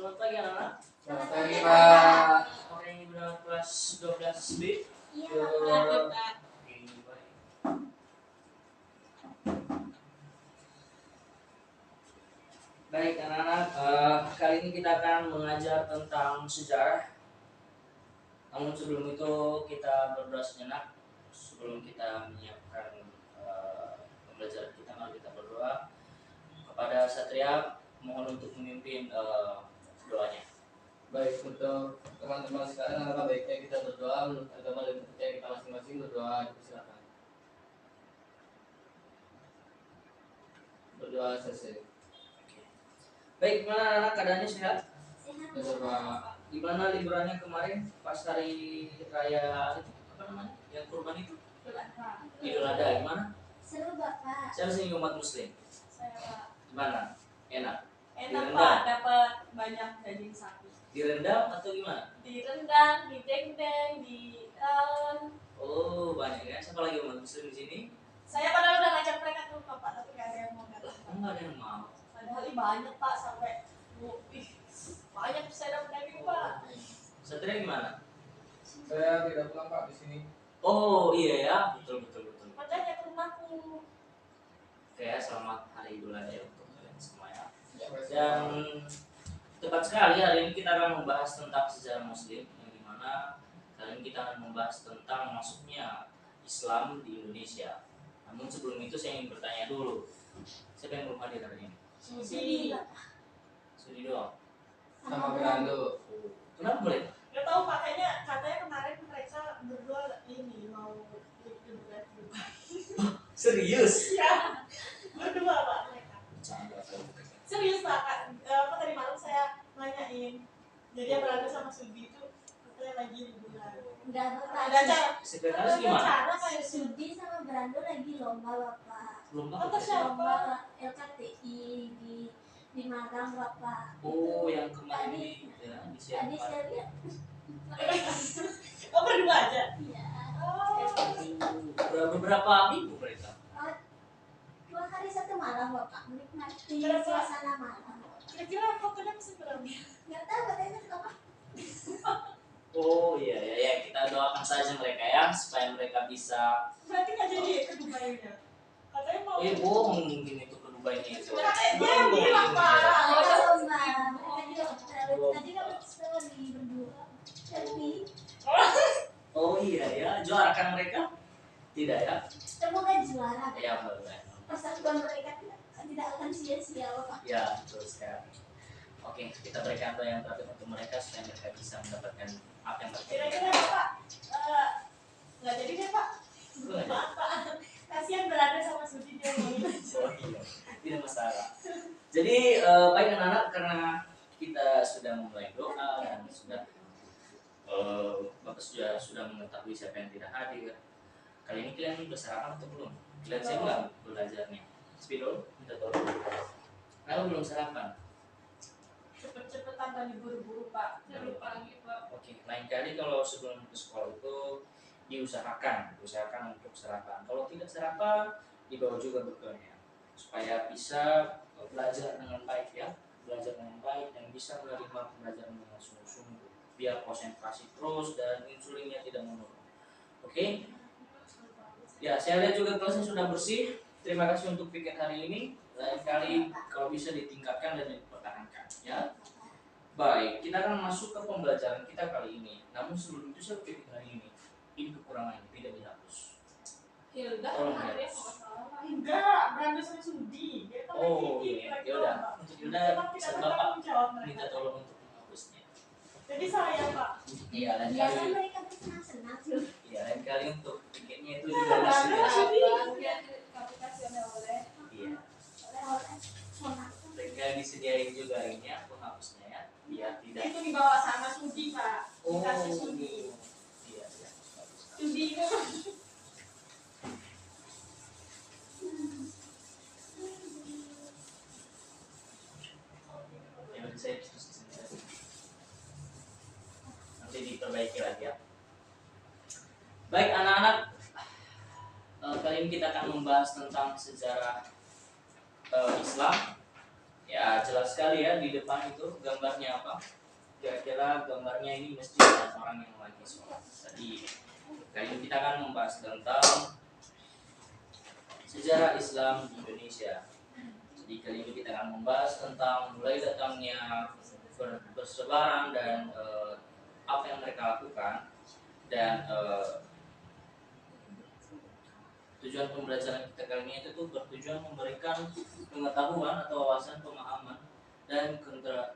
Selamat pagi anak-anak. Selamat pagi, Pak. Apakah ini benar kelas 12B? Iya, Pak. Oke, baik. Baik anak-anak, kali ini kita akan mengajar tentang sejarah. Namun sebelum itu kita berdoa sejenak. Sebelum kita menyiapkan pembelajaran kita, mari kita berdoa kepada Satria. Mohon untuk memimpin doanya. Baik, untuk teman-teman sekalian, alangkah baiknya kita berdoa menurut agama dan percaya kita masing-masing. Berdoa, silakan. Berdoa selesai. Baik, gimana anak-anak keadaannya sehat? Betul, Pak. Gimana liburannya kemarin pas hari raya itu apa namanya? Yang kurban itu? Idul Adha gimana? Seru Bapak. Siapa sih umat muslim? Saya Pak. Gimana? Enak? Enak Direndam? Pak, dapat banyak daging sapi. Direndam atau gimana? Direndang, dideng-deng, Oh banyak ya. Siapa lagi umat muslim di sini? saya padahal udah ngajak mereka tuh Bapak, tapi gak ada yang mau datang. Enggak ada yang mau. Padahal banyak Pak, sampai banyak saya dapat daging Pak. Satria gimana? Saya tidak pulang, Pak, di sini. Oh iya ya, betul. Makanya ke rumahku. Oke ya, selamat hari Idul Adha ya untuk kalian semua ya. Dan Dan tepat sekali hari ini kita akan membahas tentang sejarah Muslim, yang dimana kali ini kita akan membahas tentang masuknya Islam di Indonesia. Namun sebelum itu saya ingin bertanya dulu, siapa yang belum hadir hari ini? Sudi. Sudi doang. sama Grando. Oh, kenapa mereka? Gak tahu Pak, katanya kemarin mereka berdua ini mau liburan di Dubai. Serius? Ya, berdua Pak mereka. Bercanda. Serius Pak, apa tadi malam saya nanyain. Jadi yang berada sama Sudi itu katanya lagi liburan. Enggak Bapak. Ada acara. Sekretaris gimana? Acara kayak Sudi sama Brando lagi lomba Bapak. Belum Oh, tahu. siapa? Lomba LKTI di Malang Bapak. Oh, yang kemarin di Tadi siapa? saya lihat. Oh berdua aja. Iya. Oh. Beberapa minggu mereka. 2 hari 1 malam Bapak menikmati Berapa? suasana malam. Kira-kira fotonya bisa berapa? Enggak tahu katanya apa. Oh iya, kita doakan saja mereka ya supaya mereka bisa. Berarti nggak jadi ke Dubai-nya. Katanya mau. Bohong mungkin itu ke Dubai-nya itu. Katanya dia yang bilang Pak. Lomba. Tadi kan story berdua. Selfie. Oh iya ya, juarakan mereka? Tidak ya? Semoga juara. Ya boleh. Persatuan mereka tidak akan sia-sia Bapak. Ya betul sekali. Oke, kita berikan doa yang terakhir untuk mereka supaya mereka bisa mendapatkan apa yang mereka Kira-kira inginkan. Pak, nggak jadi deh Pak. Boleh. Maaf Pak. Kasihan berada sama Sudi dia mau ini. Oh iya, tidak masalah. Jadi baik anak-anak, karena kita sudah memulai doa dan sudah Bapak sudah mengetahui siapa yang tidak hadir. Kali ini kalian sudah sarapan atau belum? Kalian saya nggak belajarnya. Spidol, minta tolong. Kalau belum sarapan, Cepet-cepet tanpa diburu-buru Pak. Jangan pagi Pak. oke. Lain kali kalau sebelum ke sekolah itu diusahakan untuk sarapan. Kalau tidak sarapan, dibawa juga bekalnya supaya bisa belajar dengan baik ya, belajar dengan baik dan bisa menerima pembelajaran dengan sungguh-sungguh. Biar konsentrasi terus dan insulinnya tidak menurun. Oke? Ya, saya lihat juga kelasnya sudah bersih. Terima kasih untuk weekend hari ini. Lain kali kalau bisa ditingkatkan dan dipertahankan ya. Baik, kita akan masuk ke pembelajaran kita kali ini. Namun sebelum itu saya pikir hari ini kekurangannya tidak dihapus. Hilda Tolong, kemarin ya. kalau salah. Enggak, Brando sama Sudi. Dia kan Oh lagi iya, lagi ya udah. lomba. Untuk Hilda, Memang tidak Bapak bertanggung jawab minta mereka. tolong untuk menghapusnya. Jadi saya Pak. Iya, lain Biasa kali. mereka bersenang-senang tuh. Iya, lain kali untuk tiketnya itu Ya, juga harus Brando ya. Sudi. Iya. Oleh-oleh. Monak. Lain kali disediain juga ini ya penghapusnya ya. Biar tidak. Itu dibawa sama Sudi Pak. Oh, Dikasih Sudi. iya. Bagus. Sudi itu. Ya udah saya terus di sini aja. Nanti diperbaiki lagi ya. Baik anak-anak, kali ini kita akan membahas tentang sejarah Islam. Ya jelas sekali sekali ya di depan itu gambarnya apa? Kira-kira gambarnya ini masjid dan orang yang lagi sholat. Jadi kali ini kita akan membahas tentang sejarah Islam di Indonesia. Jadi kali ini kita akan membahas tentang mulai datangnya persebaran dan apa yang mereka lakukan, dan tujuan pembelajaran kita kali ini itu tuh bertujuan memberikan pengetahuan atau wawasan, pemahaman dan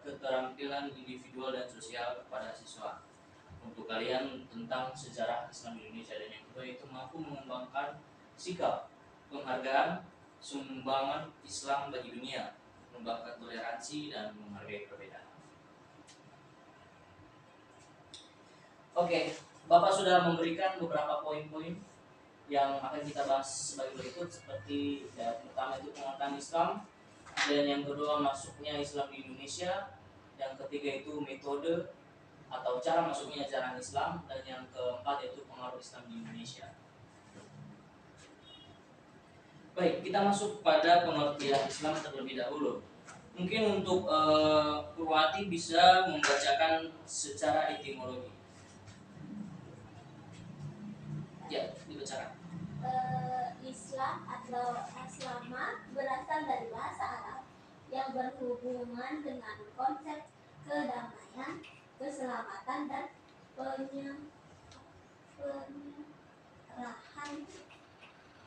keterampilan individual dan sosial kepada siswa untuk kalian tentang sejarah Islam di Indonesia, dan yang kedua itu mampu mengembangkan sikap penghargaan sumbangan Islam bagi dunia, mengembangkan toleransi dan menghargai perbedaan. Oke, Bapak sudah memberikan beberapa poin-poin yang akan kita bahas sebagai berikut, seperti yang pertama itu pengertian Islam, dan yang kedua masuknya Islam di Indonesia, yang ketiga itu metode atau cara masuknya ajaran Islam, dan yang keempat itu pengaruh Islam di Indonesia. Baik, kita masuk pada pengertian Islam terlebih dahulu. Mungkin untuk Purwati bisa membacakan secara etimologi. Ya, dibacakan. Islam atau aslama berasal dari bahasa Arab yang berhubungan dengan konsep kedamaian, keselamatan, dan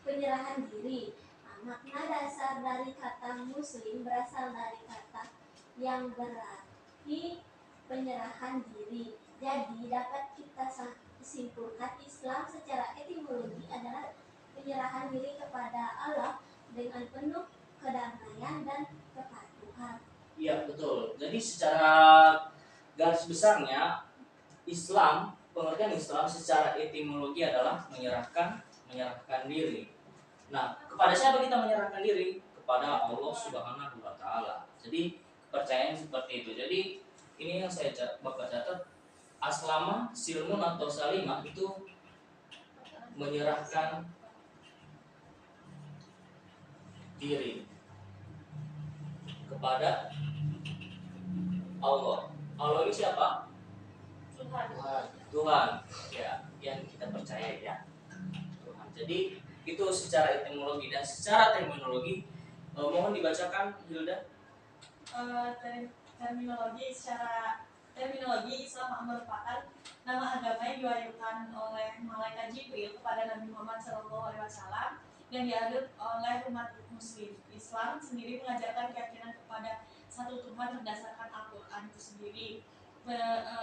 penyerahan diri. Makna dasar dari kata muslim berasal dari kata yang berarti penyerahan diri. Jadi dapat kita simpulkan Islam secara etimologi adalah penyerahan diri kepada Allah dengan penuh kedamaian dan kepatuhan. Iya, betul. Jadi secara garis besarnya Islam, pengertian Islam secara etimologi adalah menyerahkan diri. Nah, kepada siapa kita menyerahkan diri? Kepada Allah Subhanahu wa taala. Jadi kepercayaan seperti itu. Jadi ini yang saya Bapak catat, aslama, silmun atau salimah itu menyerahkan diri kepada Allah. Allah ini siapa? Tuhan. Ya, yang kita percaya ya. Tuhan. Jadi itu secara etimologi, dan secara terminologi mohon dibacakan Hilda. Terminologi Islam merupakan nama agama yang diwahyukan oleh malaikat Jibril kepada Nabi Muhammad SAW dan diadopsi oleh umat Muslim. Islam sendiri mengajarkan keyakinan kepada satu Tuhan berdasarkan Al-Quran itu sendiri.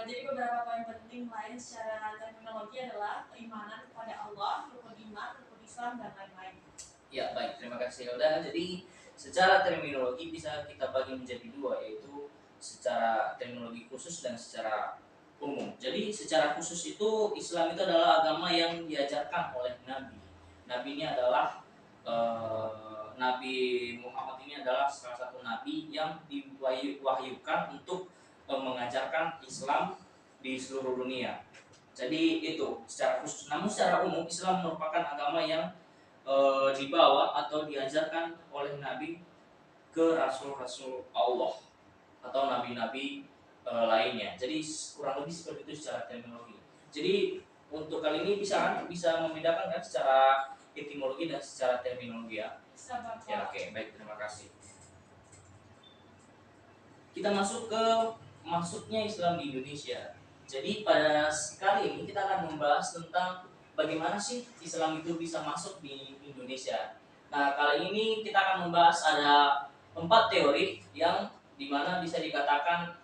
Jadi beberapa poin penting lain secara terminologi adalah keimanan kepada Allah, rukun iman, rukun Islam, dan lain-lain. Ya, baik, terima kasih Hilda. Jadi secara terminologi bisa kita bagi menjadi dua, yaitu secara terminologi khusus dan secara umum. Jadi secara khusus itu Islam itu adalah agama yang diajarkan oleh Nabi. Nabi ini adalah Nabi Muhammad ini adalah salah satu nabi yang diwahyukan untuk mengajarkan Islam di seluruh dunia. Jadi itu secara khusus. Namun secara umum Islam merupakan agama yang dibawa atau diajarkan oleh Nabi ke rasul-rasul Allah atau nabi-nabi lainnya. Jadi kurang lebih seperti itu secara terminologi. Jadi untuk kali ini bisa membedakan kan secara etimologi dan secara terminologi ya. Ya, oke, baik, terima kasih. Kita masuk ke masuknya Islam di Indonesia. Jadi pada kali ini kita akan membahas tentang bagaimana sih Islam itu bisa masuk di Indonesia. Nah, kali ini kita akan membahas ada 4 teori yang dimana bisa dikatakan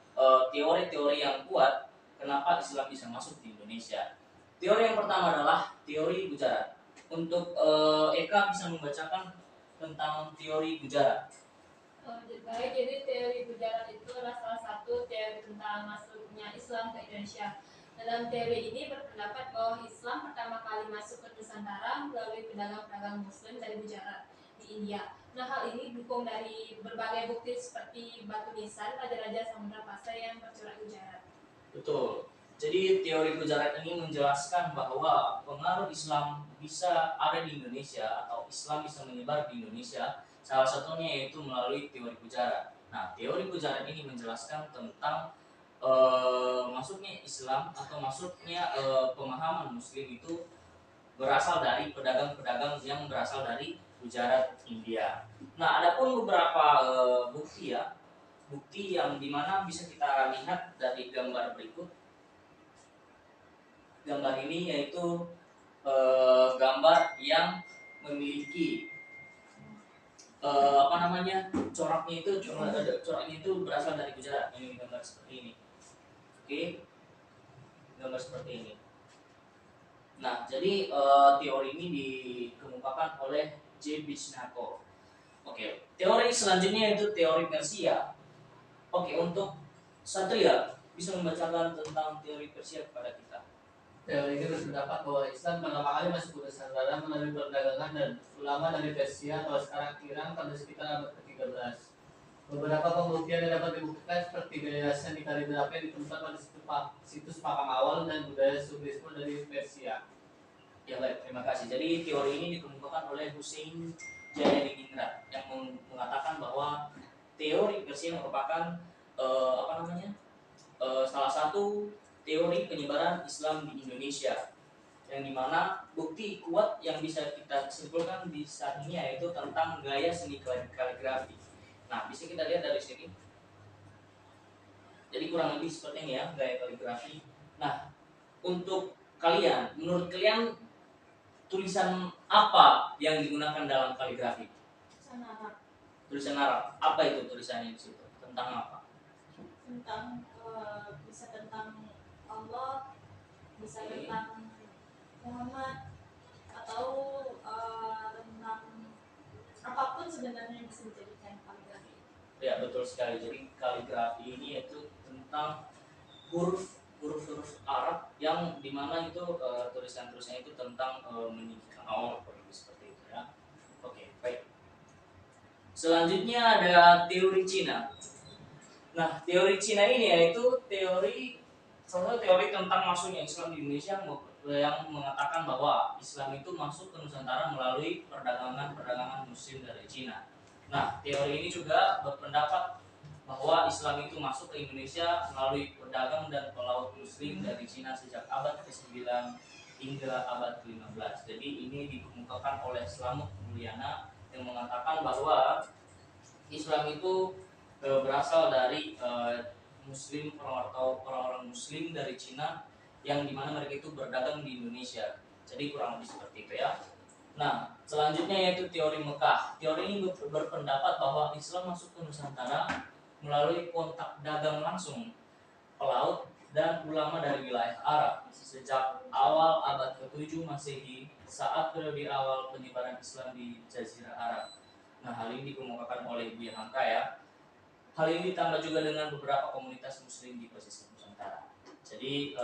teori-teori yang kuat kenapa Islam bisa masuk di Indonesia. Teori yang pertama adalah teori Gujarat. Untuk Eka bisa membacakan tentang teori Gujarat. Baik, jadi teori Gujarat itu adalah salah satu teori tentang masuknya Islam ke Indonesia. Dalam teori ini berpendapat bahwa Islam pertama kali masuk ke Nusantara melalui pedagang-pedagang Muslim dari Gujarat di India. Nah, hal ini didukung dari berbagai bukti seperti batu nisan raja-raja Samudra Pasai yang bercorak Gujarat. Betul. Jadi teori Gujarat ini menjelaskan bahwa pengaruh Islam bisa ada di Indonesia atau Islam bisa menyebar di Indonesia. Salah satunya yaitu melalui teori Gujarat. Nah, teori pujaan ini menjelaskan tentang masuknya Islam atau masuknya pemahaman Muslim itu berasal dari pedagang-pedagang yang berasal dari Gujarat, India. Nah, adapun beberapa bukti ya, bukti yang dimana bisa kita lihat dari gambar berikut. Gambar ini yaitu gambar yang memiliki coraknya itu berasal dari Gujarat. Ini gambar seperti ini. Oke, gambar seperti ini. Nah, jadi teori ini dikemukakan oleh J. Bishnako. Oke, teori selanjutnya yaitu teori Persia. Oke, untuk Satria bisa membacakan tentang teori Persia kepada kita. Teori ini berpendapat bahwa Islam pertama kali masuk ke Nusantara melalui perdagangan dan ulama dari Persia atau sekarang Iran pada sekitar abad ke-13. Beberapa pembuktian yang dapat dibuktikan seperti gaya seni kaligrafi yang ditemukan pada situs makam awal dan budaya Sufisme dari Persia. Ya baik, terima kasih. Jadi teori ini dikemukakan oleh Hussein Jayadiningrat yang mengatakan bahwa teori Persia merupakan salah satu teori penyebaran Islam di Indonesia, yang dimana bukti kuat yang bisa kita simpulkan di saat ini yaitu tentang gaya seni kaligrafi. Nah, bisa kita lihat dari sini. Jadi kurang lebih seperti ini ya gaya kaligrafi. Nah, untuk kalian, menurut kalian tulisan apa yang digunakan dalam kaligrafi? Tulisan Arab. Apa itu tulisannya di situ? Tentang apa? Tentang bisa tentang Allah, bisa tentang Muhammad, atau tentang apapun sebenarnya yang bisa dijadikan kaligrafi. Ya, betul sekali. Jadi kaligrafi ini yaitu tentang huruf Arab yang dimana itu tulisan-tulisannya itu tentang meninggikan Allah seperti itu ya. Oke, baik. Selanjutnya ada teori Cina. Nah, teori Cina ini yaitu salah satu teori tentang masuknya Islam di Indonesia yang mengatakan bahwa Islam itu masuk ke Nusantara melalui perdagangan Muslim dari Cina. Nah, teori ini juga berpendapat bahwa Islam itu masuk ke Indonesia melalui pedagang dan pelaut Muslim dari Cina sejak abad ke-9 hingga abad ke-15. Jadi ini dikemukakan oleh Slamet Mulyana yang mengatakan bahwa Islam itu berasal dari Muslim atau orang-orang Muslim dari Cina yang dimana mereka itu berdagang di Indonesia. Jadi kurang lebih seperti itu ya. Nah, selanjutnya yaitu teori Mekah. Teori ini berpendapat bahwa Islam masuk ke Nusantara melalui kontak dagang langsung pelaut dan ulama dari wilayah Arab sejak awal abad ke-7 Masehi saat periode awal penyebaran Islam di Jazirah Arab. Nah, hal ini dikemukakan oleh Buya Hamka ya. Hal ini ditambah juga dengan beberapa komunitas Muslim di pesisir Nusantara. Jadi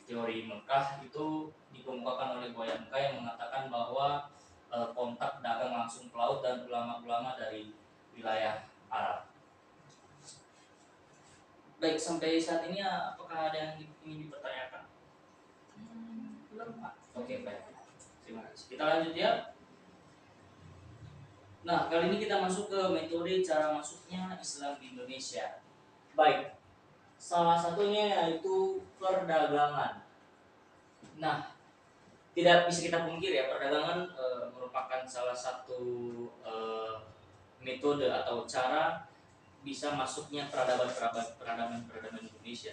teori Mekah itu dikemukakan oleh Buya Hamka yang mengatakan bahwa kontak dagang langsung pelaut dan ulama-ulama dari wilayah Arab. Baik, sampai saat ini apakah ada yang ingin dipertanyakan? Belum, Pak. Oke, baik. Terima kasih. Kita lanjut ya. Nah, kali ini kita masuk ke metode cara masuknya Islam di Indonesia. Baik, salah satunya yaitu perdagangan. Nah, tidak bisa kita pungkir ya, perdagangan merupakan salah satu metode atau cara bisa masuknya peradaban Indonesia.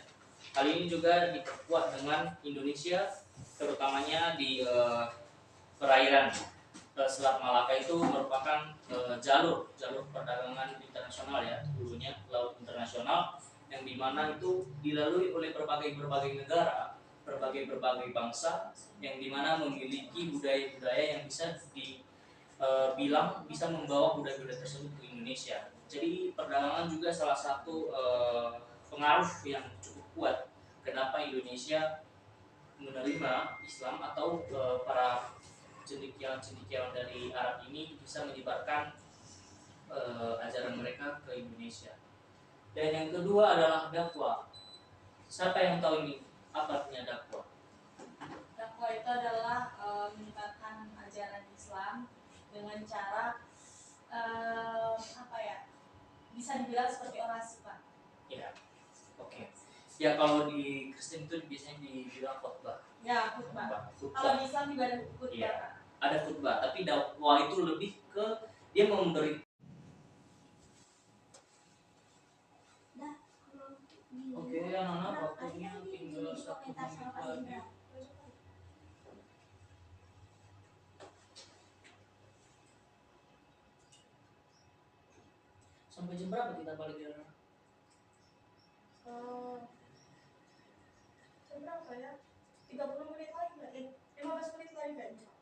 Hal ini juga diperkuat dengan Indonesia, terutamanya di perairan Selat Malaka itu merupakan jalur perdagangan internasional ya, dulunya laut internasional yang dimana itu dilalui oleh berbagai negara, berbagai bangsa yang dimana memiliki budaya-budaya yang bisa dibilang bisa membawa budaya-budaya tersebut ke Indonesia. Jadi perdagangan juga salah satu pengaruh yang cukup kuat kenapa Indonesia menerima Islam atau para cendekiawan dari Arab ini bisa menyebarkan ajaran mereka ke Indonesia. Dan yang kedua adalah dakwah. Siapa yang tahu ini apa artinya dakwah? Dakwah itu adalah menyebarkan ajaran Islam dengan cara bisa dibilang seperti orasi, Pak. Ya, oke. Ya kalau di Kristen itu biasanya dibilang khotbah. Ya, khutbah. Kalau Khutbah. di Islam juga ada khutbah. Iya, ada khutbah, tapi dakwah itu lebih ke dia memberi. Oke, anak-anak waktunya tinggal 1 menit lagi. Sampai jam berapa kita balik ya? Jam berapa ya? 30 menit lagi nggak? 15 menit lagi kayaknya.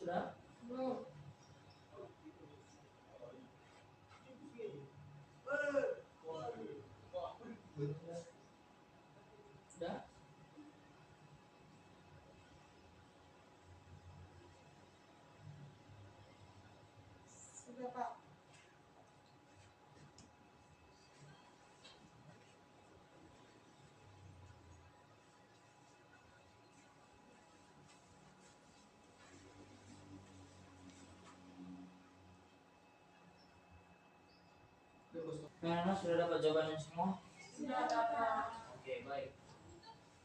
Sudah? Belum. Sudah? Sudah, Pak. Nah, sudah dapat jawabannya semua? Sudah, Pak. Oke, baik.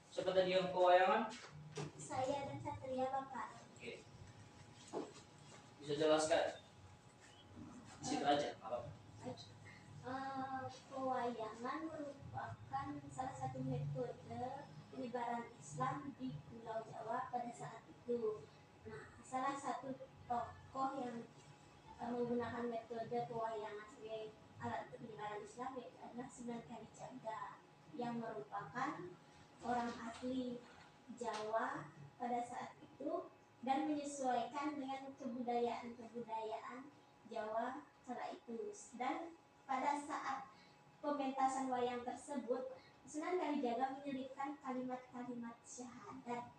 Siapa tadi yang pewayangan? Saya dan Satria Bapak. Oke. Bisa jelaskan? Di situ aja, apa? Pewayangan merupakan salah satu metode penyebaran Islam di Pulau Jawa pada saat itu. Nah, salah satu tokoh yang menggunakan metode pewayangan sebagai alat untuk penyebaran Islam adalah Sunan Kalijaga yang merupakan orang asli Jawa pada saat itu dan menyesuaikan dengan kebudayaan Jawa kala itu. Dan pada saat pementasan wayang tersebut, Sunan Kalijaga menyelipkan kalimat-kalimat syahadat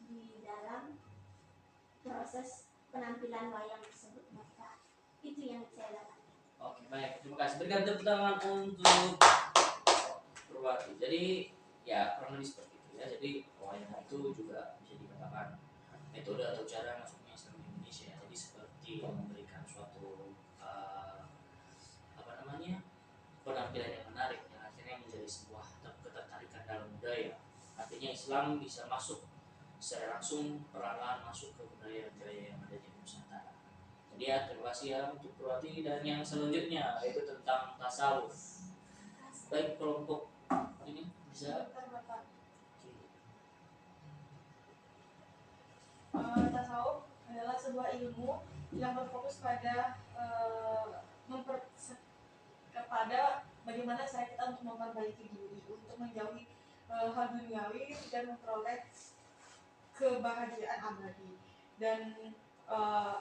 di dalam proses penampilan wayang tersebut. Maka itu yang saya lakukan. Oke, baik. Terima kasih. Berikan tepuk tangan untuk Purwati. Jadi, ya kurang lebih seperti itu ya. Jadi, pewayangan itu juga bisa dikatakan metode atau cara masuknya Islam di Indonesia. Jadi, seperti memberikan suatu penampilan yang menarik yang akhirnya menjadi sebuah ketertarikan dalam budaya. Artinya Islam bisa masuk secara langsung perlahan masuk ke budaya-budaya yang ada di Nusantara. Jadi ya, terima kasih ya untuk Purwati, dan yang selanjutnya yaitu tentang tasawuf. Baik, kelompok ini bisa. Tasawuf adalah sebuah ilmu yang berfokus pada kepada bagaimana cara kita untuk memperbaiki diri, untuk menjauhi hal duniawi dan memperoleh kebahagiaan abadi. Dan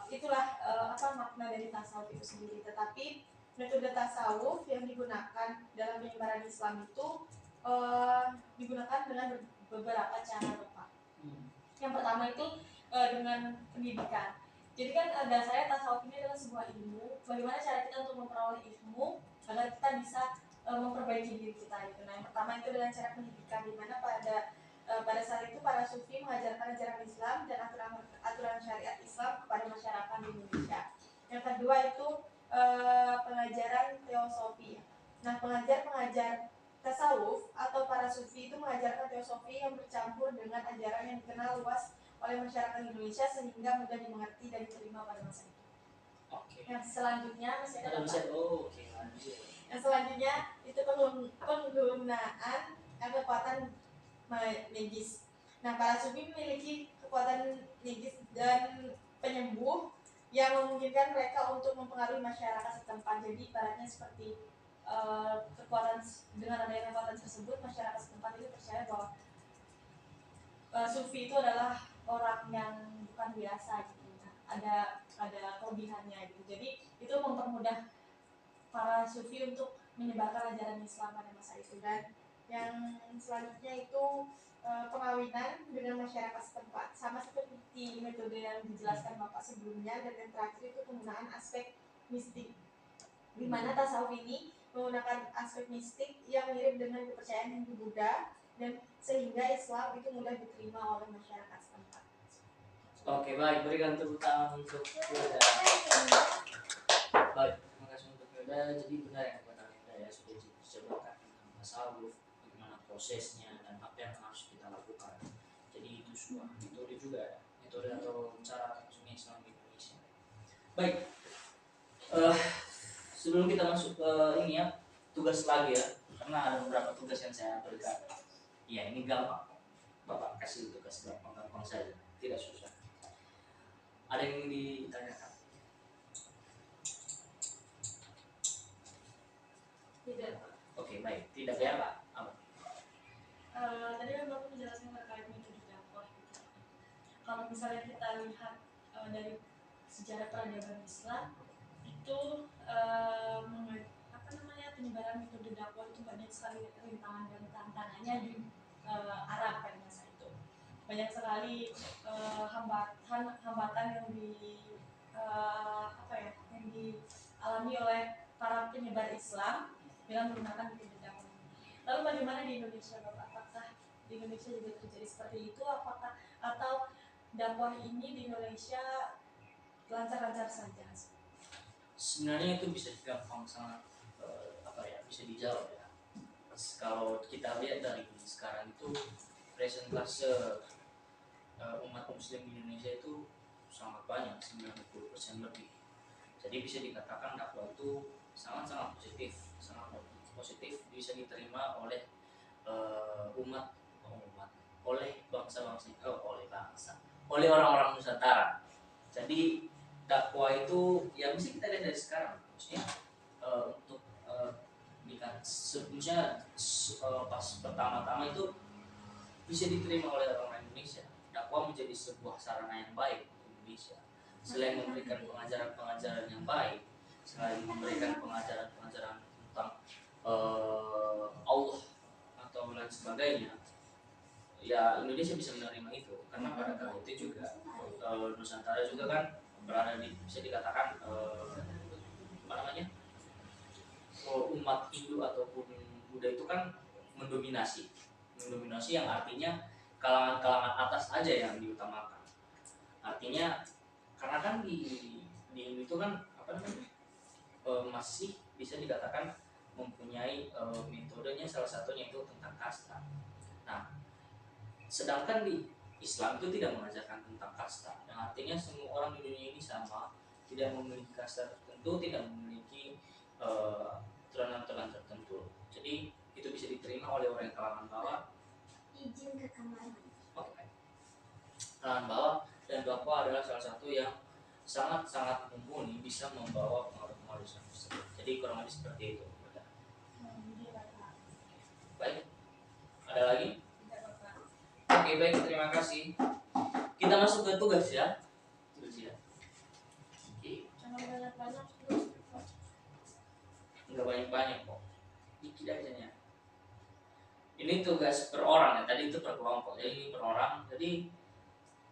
itulah apa makna dari tasawuf itu sendiri. Tetapi metode tasawuf yang digunakan dalam penyebaran Islam itu digunakan dengan beberapa cara, Bapak. Yang pertama itu dengan pendidikan. Jadi kan dasarnya tasawuf ini adalah sebuah ilmu. Bagaimana cara kita untuk memperoleh ilmu agar kita bisa memperbaiki diri kita gitu. Nah, yang pertama itu dengan cara pendidikan, di mana pada saat itu para sufi mengajarkan ajaran Islam dan aturan syariat Islam kepada masyarakat di Indonesia. Yang kedua itu pengajaran teosofi. Nah, pengajar tasawuf atau para sufi itu mengajarkan teosofi yang bercampur dengan ajaran yang dikenal luas oleh masyarakat Indonesia sehingga mudah dimengerti dan diterima pada masa itu. Oke. Yang selanjutnya masih ada Yang selanjutnya itu penggunaan kekuatan magis. Nah, para sufi memiliki kekuatan magis dan penyembuh yang memungkinkan mereka untuk mempengaruhi masyarakat setempat. Jadi ibaratnya seperti dengan adanya kekuatan tersebut, masyarakat setempat itu percaya bahwa sufi itu adalah orang yang bukan biasa gitu. Nah, ada kelebihannya gitu. Jadi itu mempermudah para sufi untuk menyebarkan ajaran Islam pada masa itu. Dan yang selanjutnya itu pengawinan dengan masyarakat setempat, sama seperti metode yang dijelaskan Bapak sebelumnya. Dan yang terakhir itu penggunaan aspek mistik, di mana tasawuf ini menggunakan aspek mistik yang mirip dengan kepercayaan Hindu Buddha, dan sehingga Islam itu mudah diterima oleh masyarakat setempat. Oke, baik, berikan tepuk tangan untuk Hilda. Baik, terima kasih untuk Hilda. Jadi benar yang kata Hilda ya, sudah dijelaskan tentang tasawuf, bagaimana prosesnya dan apa yang harus kita lakukan. Jadi itu sebuah metode juga ya, metode atau cara masuknya Islam di Indonesia. Baik, sebelum kita masuk ke ini ya, tugas lagi ya, karena ada beberapa tugas yang saya berikan. Ya ini gampang, Bapak kasih tugas gampang-gampang saja, tidak susah. Ada yang ingin ditanyakan? Tidak, Pak. Oke, baik, tidak ya Pak. Apa? Tadi kan Bapak menjelaskan terkait metode dakwah gitu. Kalau misalnya kita lihat dari sejarah peradaban Islam itu penyebaran metode dakwah itu banyak sekali rintangan dan tantangannya di Arab pada masa itu. Banyak sekali hambatan yang yang dialami oleh para penyebar Islam dalam menggunakan metode dakwah. Lalu bagaimana di Indonesia, Bapak? Apakah di Indonesia juga terjadi seperti itu? Atau dakwah ini di Indonesia lancar-lancar saja? Sebenarnya itu bisa gampang sangat bisa dijawab ya. Kalau kita lihat dari sekarang itu presentase umat muslim di Indonesia itu sangat banyak, 90% lebih. Jadi bisa dikatakan dakwah itu sangat-sangat positif, bisa diterima oleh oleh orang-orang Nusantara. Jadi dakwah itu ya bisa kita lihat dari sekarang, maksudnya untuk pas pertama-tama itu bisa diterima oleh orang Indonesia. Dakwah menjadi sebuah sarana yang baik untuk Indonesia. Selain memberikan pengajaran-pengajaran yang baik, selain memberikan pengajaran-pengajaran tentang Allah atau lain sebagainya, ya Indonesia bisa menerima itu karena pada kala itu juga Nusantara juga kan berada di, bisa dikatakan umat Hindu ataupun Buddha itu kan mendominasi yang artinya kalangan atas aja yang diutamakan. Artinya karena kan di Hindu itu kan masih bisa dikatakan mempunyai metodenya, salah satunya itu tentang kasta. Nah, sedangkan di Islam itu tidak mengajarkan tentang kasta, yang artinya semua orang di dunia ini sama, tidak memiliki kasta tertentu, tidak memiliki turunan-turunan tertentu. Jadi itu bisa diterima oleh orang kalangan bawah. Izin ke kamar. Oke. Kalangan bawah, dan dakwah adalah salah satu yang sangat-sangat mumpuni, bisa membawa pengaruh-pengaruh Islam tersebut. Jadi kurang lebih seperti itu. Baik. Ada lagi? Oke, baik, terima kasih. Kita masuk ke tugas ya. Enggak banyak-banyak kok. Dikit aja. Ini tugas per orang ya. Tadi itu per kelompok. Jadi ini per orang. Jadi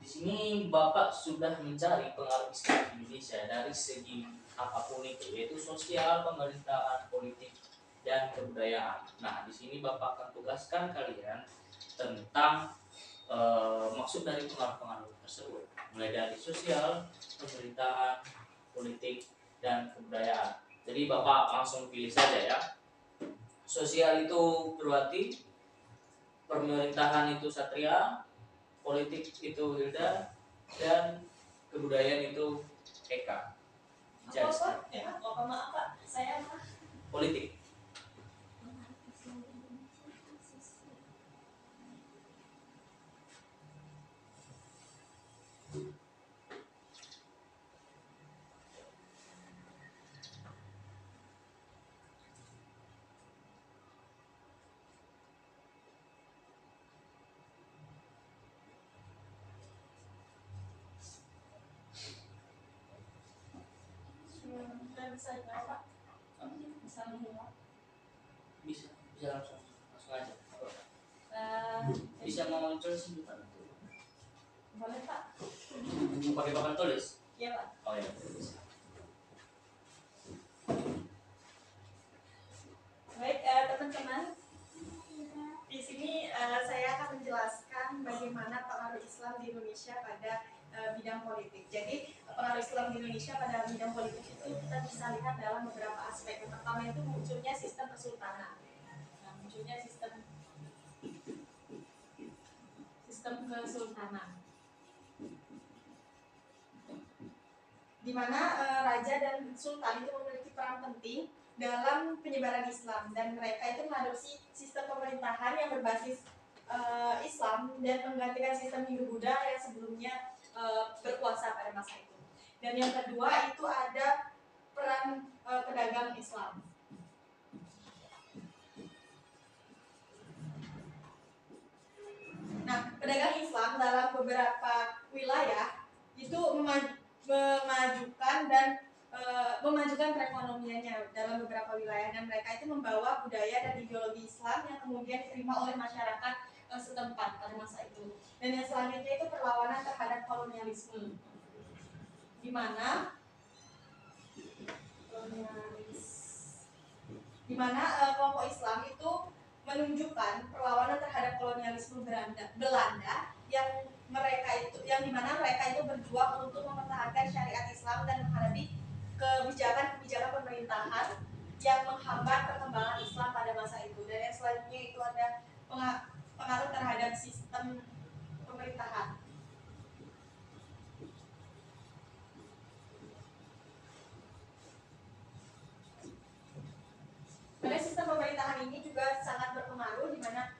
di sini Bapak sudah mencari pengaruh Islam di Indonesia dari segi apapun itu, yaitu sosial, pemerintahan, politik, dan kebudayaan. Nah, di sini Bapak akan tugaskan kalian tentang maksud dari pengaruh-pengaruh tersebut, mulai dari sosial, pemerintahan, politik, dan kebudayaan. Jadi Bapak langsung pilih saja ya. Sosial itu Purwati, pemerintahan itu Satria, politik itu Hilda, dan kebudayaan itu Eka. Saya politik. bisa jawab, Pak. Bisa menjawab. Ya langsung aja. Eh, Bisa mau jelasin di depan? boleh Pak? Mau pakai papan tulis? Iya Pak. Oh ya. Baik teman-teman, di sini saya akan menjelaskan bagaimana pengaruh Islam di Indonesia pada bidang politik. Jadi pengaruh Islam di Indonesia pada bidang politik itu kita bisa lihat dalam beberapa aspek. Yang pertama itu munculnya sistem kesultanan. Nah, munculnya sistem kesultanan, di mana raja dan sultan itu memiliki peran penting dalam penyebaran Islam, dan mereka itu mengadopsi sistem pemerintahan yang berbasis Islam dan menggantikan sistem Hindu-Buddha yang sebelumnya berkuasa pada masa itu. Dan yang kedua itu ada peran pedagang Islam. Nah, pedagang Islam dalam beberapa wilayah itu memajukan perekonomiannya dalam beberapa wilayah, dan mereka itu membawa budaya dan ideologi Islam yang kemudian diterima oleh masyarakat setempat pada masa itu. Dan yang selanjutnya itu perlawanan terhadap kolonialisme, di mana kelompok Islam itu menunjukkan perlawanan terhadap kolonialisme Belanda yang dimana mereka itu berjuang untuk mempertahankan syariat Islam dan menghadapi kebijakan pemerintahan yang menghambat perkembangan Islam pada masa itu. Dan yang selanjutnya itu ada pengaruh terhadap sistem pemerintahan. Pada sistem pemerintahan ini juga sangat berpengaruh, di mana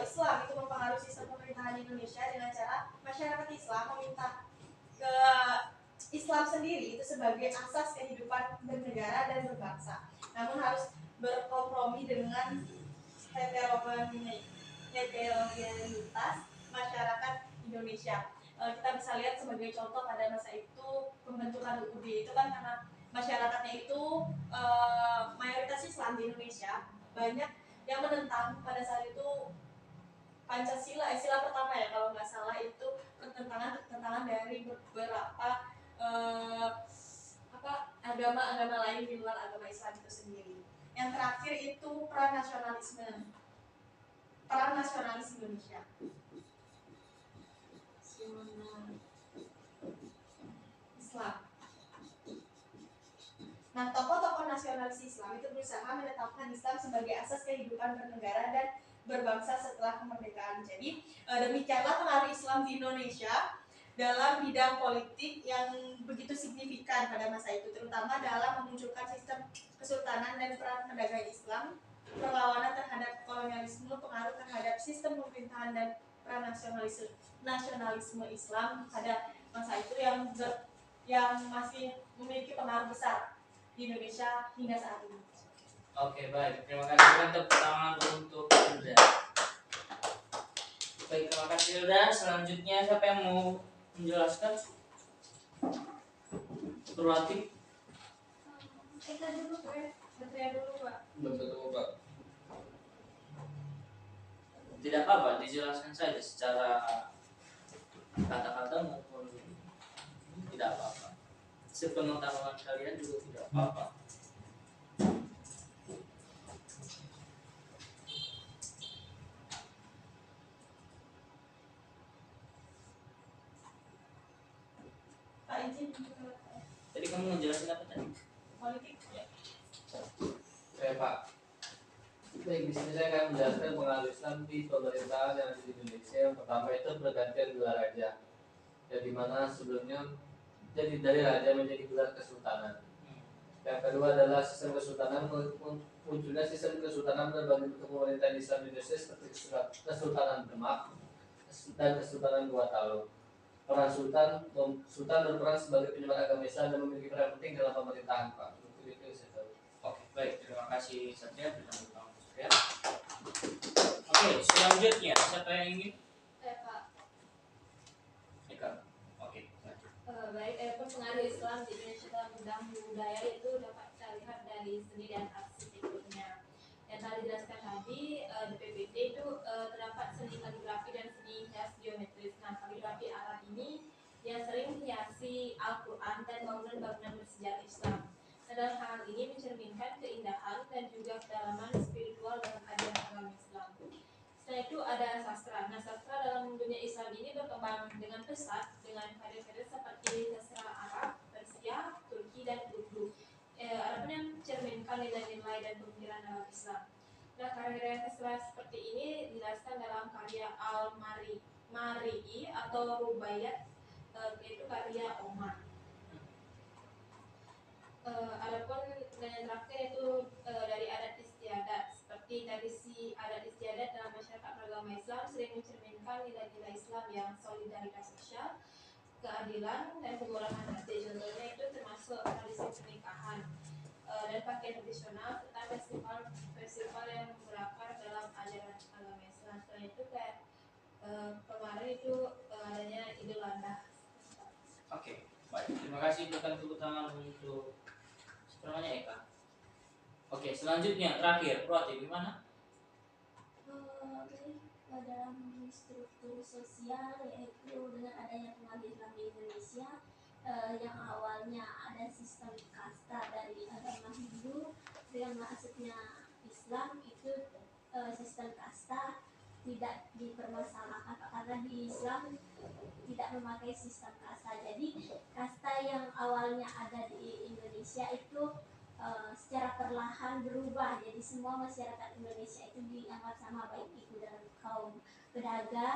Islam itu mempengaruhi sistem pemerintahan di Indonesia dengan cara masyarakat Islam meminta ke Islam sendiri itu sebagai asas kehidupan bernegara dan berbangsa, namun harus berkompromi dengan heterogenitas masyarakat Indonesia. Kita bisa lihat sebagai contoh pada masa itu pembentukan UUD itu kan karena masyarakatnya itu mayoritas Islam di Indonesia, banyak yang menentang pada saat itu Pancasila, sila pertama ya kalau nggak salah, itu pertentangan dari beberapa agama-agama lain di luar agama Islam itu sendiri. Yang terakhir itu peran nasionalisme Indonesia. Islam. Nah, tokoh-tokoh nasionalis Islam itu berusaha menetapkan Islam sebagai asas kehidupan bernegara dan berbangsa setelah kemerdekaan. Jadi demikianlah pengaruh Islam di Indonesia dalam bidang politik yang begitu signifikan pada masa itu, terutama dalam memunculkan sistem kesultanan dan peran pedagang Islam, perlawanan terhadap kolonialisme, pengaruh terhadap sistem pemerintahan, dan peran nasionalisme Islam pada masa itu yang masih memiliki pengaruh besar di Indonesia hingga saat ini. Oke, baik. Terima kasih untuk tangan untuk Hilda. Baik, terima kasih Hilda. Selanjutnya siapa yang mau menjelaskan? Berarti Kita dulu Satria dulu Pak. betul Pak. Tidak apa-apa, dijelaskan saja secara kata-kata maupun tidak apa-apa. Sepengetahuan kalian juga tidak apa-apa. Pak izin Tadi kamu menjelaskan apa tadi? politik ya. Pak. Baik, di sini saya akan menjelaskan pengaruh Islam di pemerintahan yang ada di Indonesia. Yang pertama itu pergantian gelar raja, yang dimana sebelumnya jadi dari raja menjadi gelar kesultanan. Yang kedua adalah sistem kesultanan, munculnya sistem kesultanan berbagai bentuk pemerintahan Islam di Indonesia seperti Kesultanan Demak dan Kesultanan Gorontalo. Peran sultan berperan sebagai penyebar agama Islam dan memiliki peran penting dalam pemerintahan, Pak. Itu saya tahu. Oke, baik. Terima kasih Satria. Ya. Oke, selanjutnya siapa yang ingin? Pak. Eka. Oke, lanjut. Baik, pengaruh Islam di Indonesia dalam bidang budaya itu dapat kita lihat dari seni dan arsitekturnya. yang telah dijelaskan tadi di PPT itu terdapat seni kaligrafi dan seni hias geometris. Nah, kaligrafi Arab ini yang sering hiasi Al-Quran dan bangunan-bangunan bersejarah Islam. Nah, dalam hal ini mencerminkan keindahan dan juga kedalaman spiritual dalam ajaran agama Islam. Setelah itu ada sastra. Nah, sastra dalam dunia Islam ini berkembang dengan pesat dengan karya-karya seperti sastra Arab, Persia, Turki, dan Urdu. Adapun yang mencerminkan nilai-nilai dan pemikiran dalam Islam. Nah, karya-karya sastra seperti ini dijelaskan dalam karya Al-Mari'i atau Rubaiyat, yaitu karya Omar. Adapun yang terakhir itu dari adat istiadat. Seperti tradisi adat istiadat dalam masyarakat beragama Islam sering mencerminkan nilai-nilai Islam yang solidaritas sosial, keadilan, dan kemurahan hati. Contohnya itu termasuk tradisi pernikahan dan pakaian tradisional serta festival yang berakar dalam ajaran agama Islam. Selain itu kayak kemarin itu adanya Idul Adha. Oke, baik. Terima kasih tekan tepuk tangan untuk namanya Eka. Oke, selanjutnya terakhir, Prati gimana? Dalam struktur sosial, yaitu dengan adanya pengaruh Islam di Indonesia, yang awalnya ada sistem kasta dari agama Hindu, dengan masuknya Islam itu sistem kasta tidak dipermasalahkan karena di Islam tidak memakai sistem kasta. Jadi kasta yang awalnya ada di Indonesia itu secara perlahan berubah. Jadi semua masyarakat Indonesia itu dianggap sama, baik itu dalam kaum pedagang